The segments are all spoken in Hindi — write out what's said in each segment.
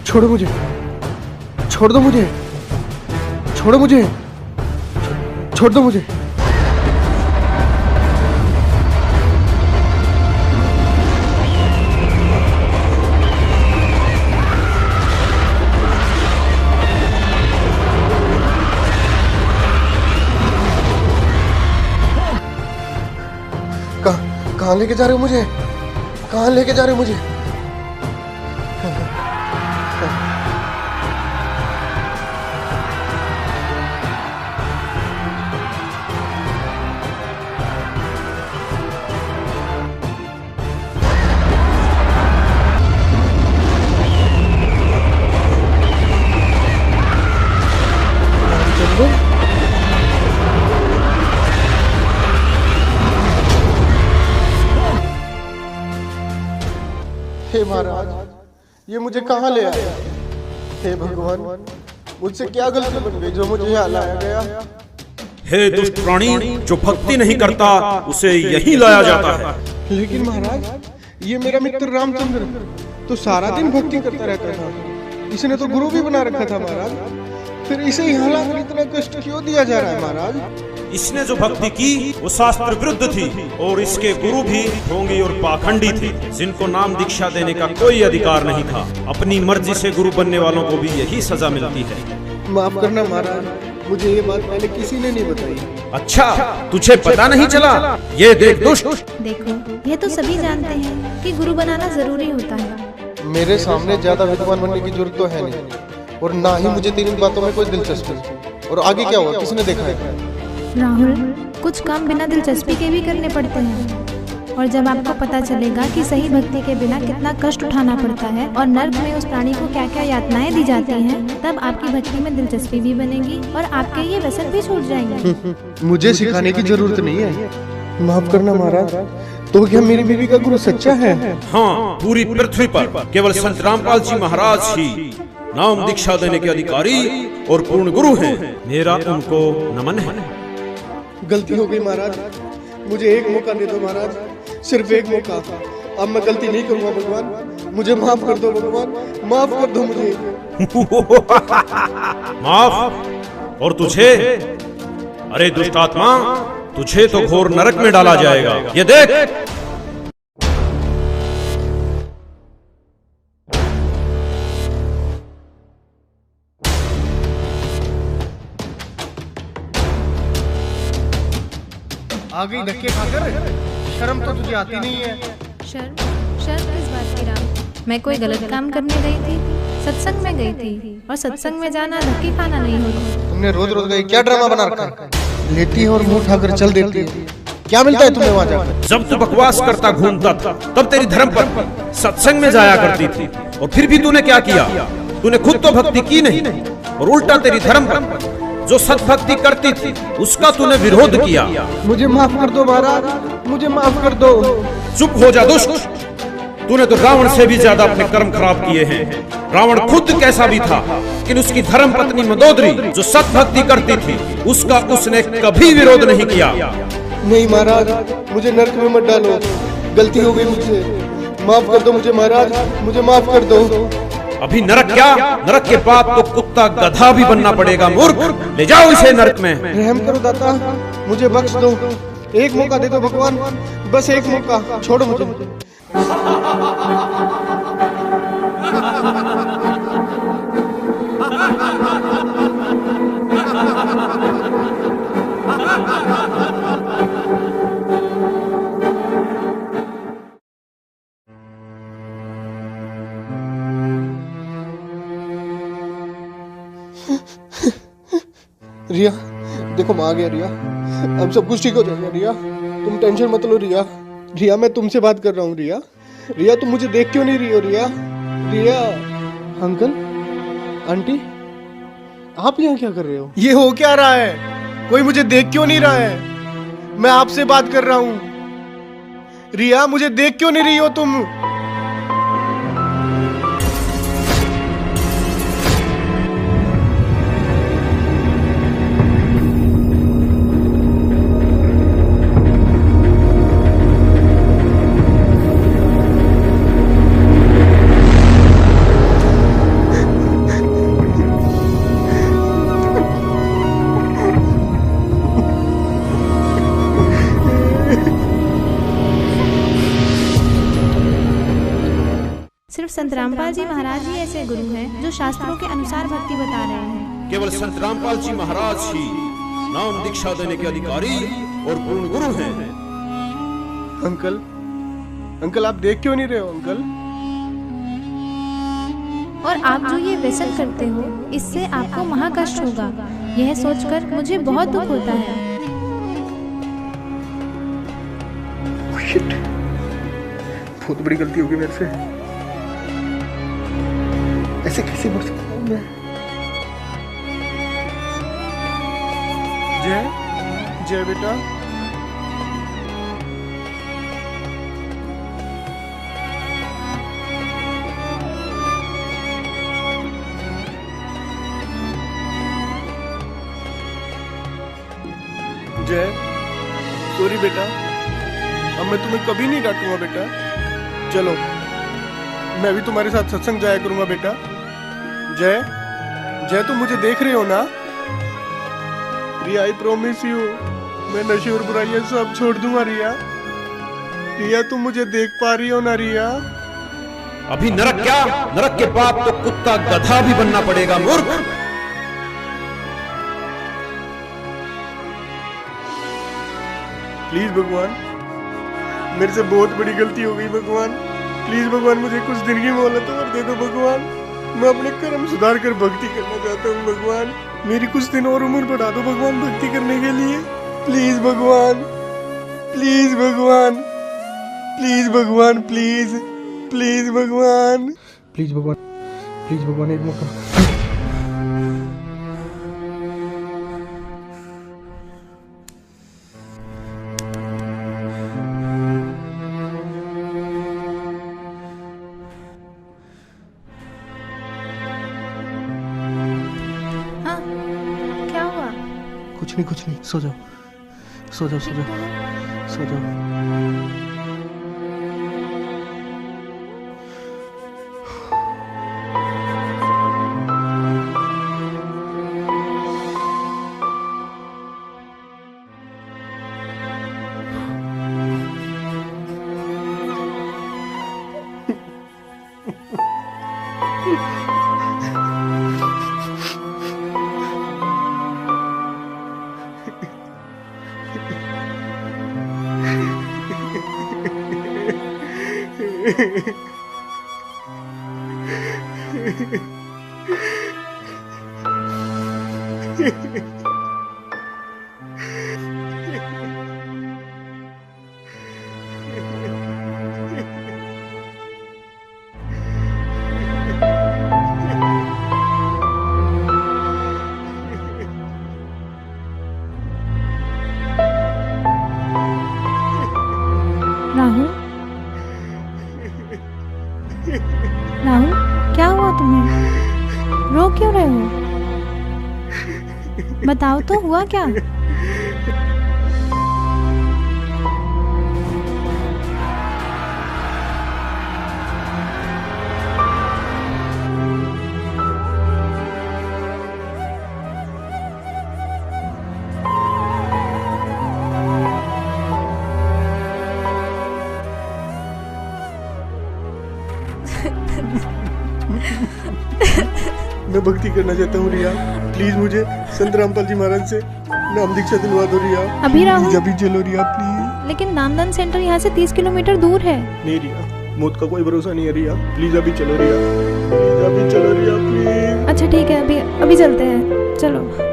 छोड़ो मुझे, छोड़ दो मुझे, छोड़ो मुझे, छोड़ दो मुझे। कहाँ लेके जा रहे हो मुझे? कहाँ लेके जा रहे हो मुझे? हे महाराज, ये मुझे कहाँ ले आया? हे भगवान, मुझसे क्या गलती बन गई जो मुझे यहाँ लाया गया? हे दुष्ट प्राणी, जो भक्ति नहीं करता उसे यही लाया जाता है। लेकिन महाराज, ये मेरा मित्र रामचंद्र तो सारा दिन भक्ति करता रहता था। इसने तो गुरु भी बना रखा था महाराज, फिर इसे यहाँ लाकर इतना कष्ट क्यों दिया जा रहा है महाराज? इसने जो भक्ति की वो शास्त्र विरुद्ध थी और इसके गुरु भी ढोंगी और पाखंडी थे, जिनको नाम दीक्षा देने का कोई अधिकार नहीं था। अपनी मर्जी से गुरु बनने वालों को भी यही सजा मिलती है। माफ करना महाराज, मुझे ये बात पहले किसी ने नहीं बताई। अच्छा, तुझे पता नहीं चला? ये देख दुष्ट। देखो, ये तो सभी जानते हैं कि गुरु बनाना जरूरी होता है। मेरे सामने ज्यादा विद्वान बनने की जरूरत तो है नहीं, और ना ही मुझे तेरी बातों में कोई दिलचस्पी। और आगे क्या हुआ, किसने देखा है? राहुल, कुछ काम बिना दिलचस्पी के भी करने पड़ते हैं, और जब आपको पता चलेगा कि सही भक्ति के बिना कितना कष्ट उठाना पड़ता है और नर्क में उस प्राणी को क्या क्या यातनाएं दी जाती हैं, तब आपकी भक्ति में दिलचस्पी भी बनेगी और आपके ये व्यसन भी छूट जाएंगे। मुझे सिखाने की जरूरत नहीं है। माफ करना महाराज, तो क्या मेरी बीवी का गुरु सच्चा है? हाँ, पूरी पृथ्वी पर केवल संत रामपाल जी महाराज ही नाम दीक्षा देने के अधिकारी और पूर्ण गुरु हैं। मेरा उनको नमन है। गलती हो गई महाराज, मुझे एक मौका दे दो महाराज, सिर्फ एक मौका। अब मैं गलती नहीं करूंगा भगवान, मुझे माफ कर दो भगवान, माफ कर दो मुझे। माफ? और तुझे? अरे दुष्ट आत्मा, तुझे तो घोर नरक में डाला जाएगा। ये देख। आ गई धक्के खाकर, शर्म तो तुझे आती नहीं है। शर्म किस बात की राम? मैं कोई गलत काम करने गई थी, सत्संग में गई थी, और सत्संग में जाना धक्के खाना नहीं होता। तुमने रोज रोज गई क्या ड्रामा बना रखा है? लेती है और मुंह उठाकर चल देती है। क्या मिलता है तुम्हें वहाँ जाकर? जब तू बकवास करता घूमता था तब तेरी धर्म पर सत्संग में जाया करती थी, और फिर भी तूने क्या किया? तूने खुद तो भक्ति की नहीं, और उल्टा तेरी धर्म पर जो सत्भक्ति करती थी उसका तूने विरोध किया। मुझे माफ कर दो महाराज, मुझे माफ कर दो। चुप हो जा दुष्ट, तूने तो रावण से भी ज्यादा अपने कर्म खराब किए हैं। रावण खुद कैसा भी था, लेकिन उसकी धर्म पत्नी मंदोदरी जो सत्भक्ति करती थी उसका उसने कभी विरोध नहीं किया। नहीं महाराज, मुझे नरक में मत डालो, गलती हो गई मुझसे, माफ कर दो मुझे महाराज, मुझे माफ कर दो। अभी नरक क्या, नरक के बाद तो कुत्ता गधा भी बनना पड़ेगा। मूर्ख, ले जाओ इसे नरक में। रहम करो दाता, मुझे बख्श दो, एक मौका दे दो भगवान, बस एक मौका, छोड़ो मुझे। रिया, देखो मैं आ गया रिया, अब सब कुछ ठीक हो जाएगा रिया, तुम टेंशन मत लो रिया। रिया, मैं तुमसे बात कर रहा हूँ रिया। रिया, तुम मुझे देख क्यों नहीं रही हो रिया? रिया, अंकल, आंटी, आप यहाँ क्या कर रहे हो? ये हो क्या रहा है? कोई मुझे देख क्यों नहीं रहा है? मैं आपसे बात कर रहा हूँ। रिया, मुझे देख क्यों नहीं रही हो तुम? संत रामपाल जी महाराज ही ऐसे गुरु हैं जो शास्त्रों के अनुसार भक्ति बता रहे हैं। केवल संत रामपाल जी महाराज ही नाम दीक्षा देने के अधिकारी और पूर्ण गुरु हैं। अंकल, अंकल आप देख क्यों नहीं रहे हो अंकल? और आप जो ये व्यसन करते हो इससे आपको महाकष्ट होगा। यह सोचकर मुझे बहुत दुख होता है। शिट, बहुत बड़ी गलती होगी मेरे से। ऐसे कैसे बोल सकता हूँ मैं? जय, जय बेटा। जय, सॉरी बेटा, अब मैं तुम्हें कभी नहीं डांटूंगा बेटा। चलो, मैं भी तुम्हारे साथ सत्संग जाया करूंगा बेटा। जय, जय तुम मुझे देख रहे हो ना? रिया, आई प्रॉमिस यू, मैं नशे और बुराइयां सब छोड़ दूंगा रिया। रिया तुम मुझे देख पा रही हो ना रिया? अभी नरक क्या, नरक के बाद तो कुत्ता गधा भी बनना पड़ेगा मूर्ख। प्लीज भगवान, मेरे से बहुत बड़ी गलती हो गई भगवान। प्लीज भगवान मुझे कुछ दिन की मोहलत और दे दो भगवान। मैं अपने कर्म सुधार कर भक्ति करना चाहता हूँ भगवान। मेरी कुछ दिन और उम्र बढ़ा दो भगवान भक्ति करने के लिए। प्लीज भगवान, प्लीज भगवान, प्लीज भगवान, प्लीज, प्लीज भगवान, प्लीज भगवान, प्लीज भगवान एक मौका। कुछ नहीं, सो जाओ, सो जाओ, सो जाओ, सो जाओ। राहुल, राहुल क्या हुआ तुम्हें? रो क्यों रहे हो? बताओ तो हुआ क्या? मैं भक्ति करना चाहता हूँ रिया। प्लीज मुझे संत रामपाल जी महाराज से नाम दीक्षा दिलवा दो रिया। अभी राहुल, अभी चलो रिया प्लीज। लेकिन नामदान सेंटर यहाँ से 30 किलोमीटर दूर है। नहीं रिया, मौत का कोई भरोसा नहीं है रिया। प्लीज अभी चलो रिया, प्लीज अभी चलो रिया प्लीज। अच्छा ठीक है, अभी चलते हैं, चलो।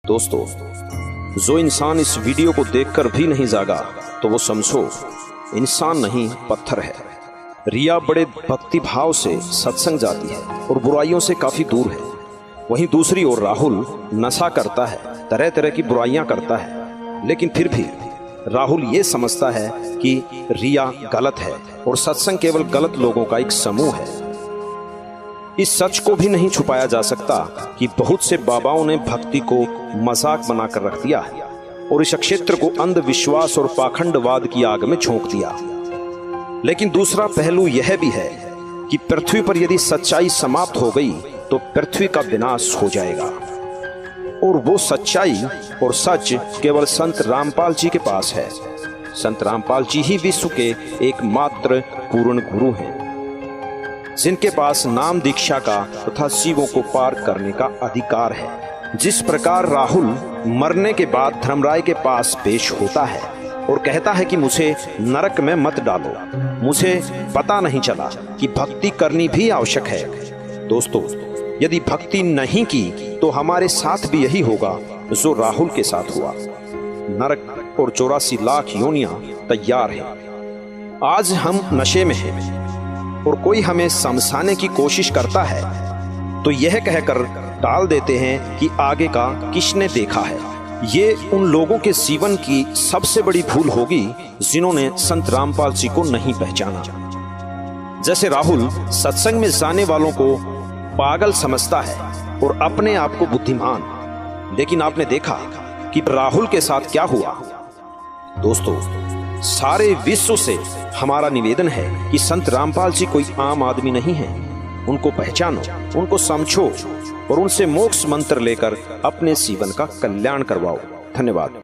दोस्तों, जो इंसान इस वीडियो को देखकर भी नहीं जागा तो वो समझो इंसान नहीं पत्थर है। रिया बड़े भक्ति भाव से सत्संग जाती है और बुराइयों से काफी दूर है। वहीं दूसरी ओर राहुल नशा करता है, तरह तरह की बुराइयां करता है, लेकिन फिर भी राहुल ये समझता है कि रिया गलत है और सत्संग केवल गलत लोगों का एक समूह है। इस सच को भी नहीं छुपाया जा सकता कि बहुत से बाबाओं ने भक्ति को मजाक बनाकर रख दिया है और इस क्षेत्र को अंधविश्वास और पाखंडवाद की आग में झोंक दिया। लेकिन दूसरा पहलू यह भी है कि पृथ्वी पर यदि सच्चाई समाप्त हो गई तो पृथ्वी का विनाश हो जाएगा, और वो सच्चाई और सच केवल संत रामपाल जी के पास है। संत रामपाल जी ही विश्व के एकमात्र पूर्ण गुरु हैं, जिनके पास नाम दीक्षा का तथा शिवों को पार करने का अधिकार है। जिस प्रकार राहुल मरने के बाद धर्मराय के पास पेश होता है और कहता है कि मुझे नरक में मत डालो, मुझे पता नहीं चला कि भक्ति करनी भी आवश्यक है। दोस्तों, यदि भक्ति नहीं की तो हमारे साथ भी यही होगा जो राहुल के साथ हुआ। नरक और 84 लाख योनियां तैयार हैं। आज हम नशे में हैं और कोई हमें समझाने की कोशिश करता है तो यह कहकर टाल देते हैं कि आगे का किसने देखा है। ये उन लोगों के जीवन की सबसे बड़ी भूल होगी जिन्होंने संत रामपाल जी को नहीं पहचाना। जैसे राहुल सत्संग में जाने वालों को पागल समझता है और अपने आप को बुद्धिमान, लेकिन आपने देखा कि राहुल के साथ क्या हुआ। दोस्तों, सारे विश्व से हमारा निवेदन है कि संत रामपाल जी कोई आम आदमी नहीं है। उनको पहचानो, उनको समझो और उनसे मोक्ष मंत्र लेकर अपने जीवन का कल्याण करवाओ। धन्यवाद।